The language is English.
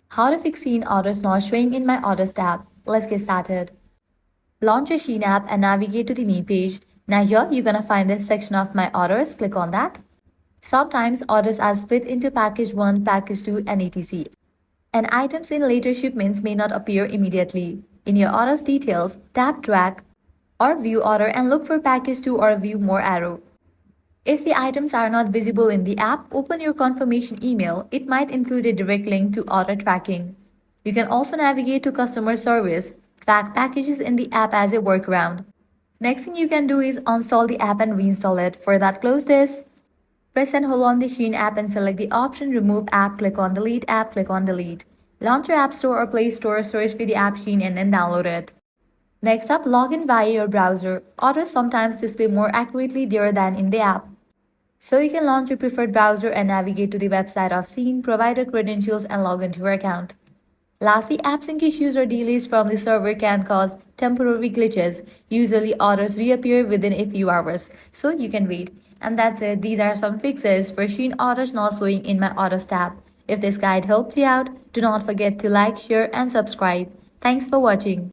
How to fix SHEIN orders not showing in my orders tab. Let's get started. Launch your SHEIN app and navigate to the main page. Now here you're gonna find this section of my orders. Click on that. Sometimes orders are split into package 1, package 2 and etc. And items in later shipments may not appear immediately. In your orders details, tap track or view order and look for package 2 or view more arrow. If the items are not visible in the app, open your confirmation email. It might include a direct link to order tracking. You can also navigate to customer service, track packages in the app as a workaround. Next thing you can do is uninstall the app and reinstall it. For that, close this. Press and hold on the SHEIN app and select the option Remove App. Click on Delete App. Click on Delete. Launch your App Store or Play Store, search for the app SHEIN and then download it. Next up, log in via your browser. Orders sometimes display more accurately there than in the app. So you can launch your preferred browser and navigate to the website of SHEIN, provide your credentials and log into your account. Lastly, app sync issues or delays from the server can cause temporary glitches. Usually orders reappear within a few hours, so you can wait. And that's it. These are some fixes for SHEIN orders not showing in my orders tab. If this guide helped you out, do not forget to like, share and subscribe. Thanks for watching.